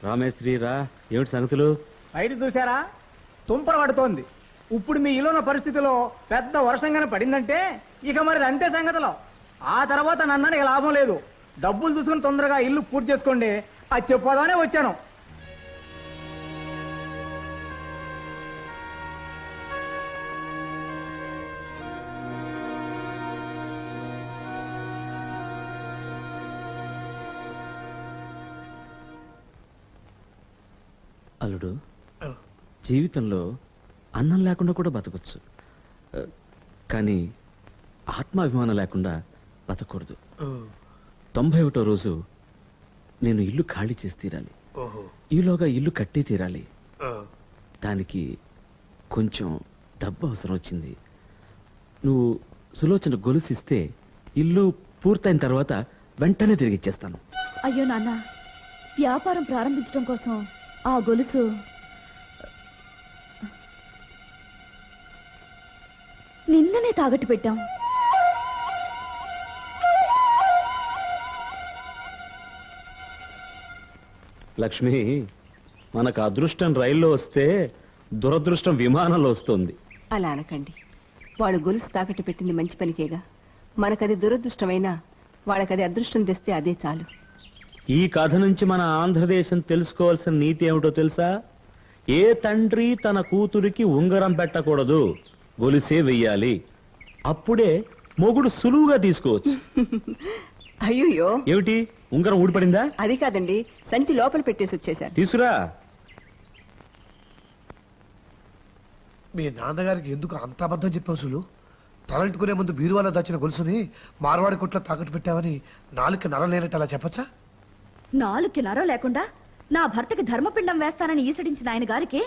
రామేశ్వరి రా, ఏమిటి సంగతులు? బయట చూసారా, తుంపర పడుతోంది. ఇప్పుడు మీ ఇల్లున్న పరిస్థితిలో పెద్ద వర్షంగానే పడిందంటే ఇక మరి అంతే సంగతిలో. ఆ తర్వాత నన్నని లాభం లేదు. డబ్బులు చూసుకుని తొందరగా ఇల్లు పూర్తి చేసుకోండి, అది చెప్పదానే వచ్చాను. అల్లుడు, జీవితంలో అన్నం లేకుండా కూడా బతకొచ్చు, కానీ ఆత్మాభిమానం లేకుండా బతకూడదు. 91వ రోజు నేను ఇల్లు ఖాళీ చేసి తీరాలి. ఈలోగా ఇల్లు కట్టి తీరాలి. దానికి కొంచెం డబ్బు అవసరం వచ్చింది. నువ్వు సులోచన గొలుసిస్తే ఇల్లు పూర్తయిన తర్వాత వెంటనే తిరిగి ఇచ్చేస్తాను. అయ్యో నాన్న, వ్యాపారం ప్రారంభించడం కోసం ఆ గొలుసు నిన్ననే తాగట్టు పెట్టాం. లక్ష్మి, మనకు అదృష్టం రైల్లో వస్తే దురదృష్టం విమానంలో వస్తుంది. అలా అనకండి. వాళ్ళు గొలుసు తాకట్టు పెట్టింది మంచి పనికేగా. మనకది దురదృష్టమైనా వాళ్ళకది అదృష్టం తెస్తే అదే చాలు. ఈ కథ నుంచి మన ఆంధ్రదేశం తెలుసుకోవాల్సిన నీతి ఏమిటో తెలుసా? ఏ తండ్రి తన కూతురికి ఉంగరం పెట్టకూడదు, గొలుసే వెయ్యాలి. అప్పుడే మొగుడు సులువుగా తీసుకోవచ్చు. అయ్యో, ఏమిటి ఉంగరం ఊడిపడిందా? అది కాదండి, సంచి లోపల పెట్టేసి వచ్చేసారు. తీసురా. మీ నాన్నగారికి ఎందుకు అంత అబద్ధం చెప్పావు సులు? తలంటుకునే ముందు బీరువాలో దాచిన గొలుసుని మార్వాడి కొట్లో తాకట్టు పెట్టావని నాలుగు నర లేనట్టు అలా చెప్పచ్చా? నాలుగుకి నరం లేకుండా నా భర్తకి ధర్మపిండం వేస్తానని ఈసడించిన ఆయన గారికి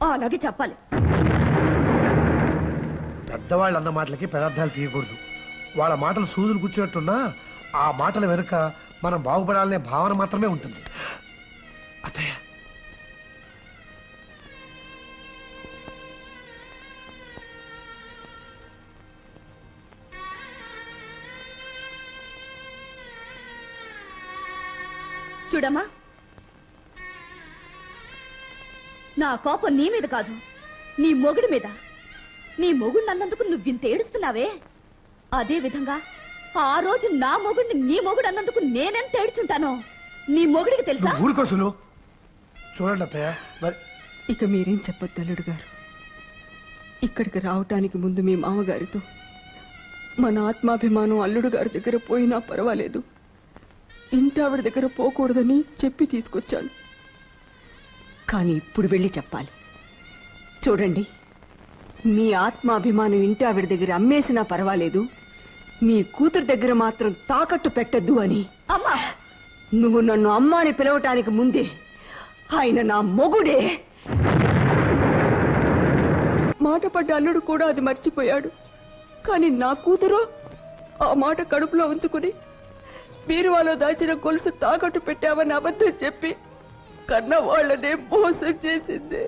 అలాగే చెప్పాలి. పెద్దవాళ్ళు అన్న మాటలకి పెదార్థాలు తీయకూడదు. వాళ్ళ మాటలు సూదులు కూర్చున్నట్టున్నా ఆ మాటల వెనుక మనం బాగుపడాలనే భావన మాత్రమే ఉంటుంది. అత్తయ్య, చూడమ్మా, నా కోపం నీ మీద కాదు, నీ మొగుడి మీద. నీ మొగుడు అన్నందుకు నువ్వింత ఏడుస్తున్నావే, అదే విధంగా ఆ రోజు నా మొగుడిని నీ మొగుడు అన్నందుకు నేనెంత ఏడ్చుంటానో నీ మొగుడికి తెలుసా? ఊరుకోసులు. చూడండి అత్తయ్య, మరి ఇక మీరేం చెప్పొద్దు అల్లుడు గారు. ఇక్కడికి రావటానికి ముందు మీ మామగారితో మన ఆత్మాభిమానం అల్లుడు గారి దగ్గర పోయినా పర్వాలేదు, ఇంటావిడ దగ్గర పోకూడదని చెప్పి తీసుకొచ్చాను. కానీ ఇప్పుడు వెళ్ళి చెప్పాలి. చూడండి, మీ ఆత్మాభిమానం ఇంటావిడ దగ్గర అమ్మేసినా పర్వాలేదు, మీ కూతురు దగ్గర మాత్రం తాకట్టు పెట్టద్దు అని. అమ్మా, నువ్వు నన్ను అమ్మ అని పిలవటానికి ముందే ఆయన నా మొగుడే. మాట పడ్డ అల్లుడు కూడా అది మర్చిపోయాడు. కానీ నా కూతురు ఆ మాట కడుపులో ఉంచుకుని బీరువాలో దాచిన గొలుసు తాకట్టు పెట్టావని అబద్ధం చెప్పి కన్న వాళ్ళనే మోసం చేసింది.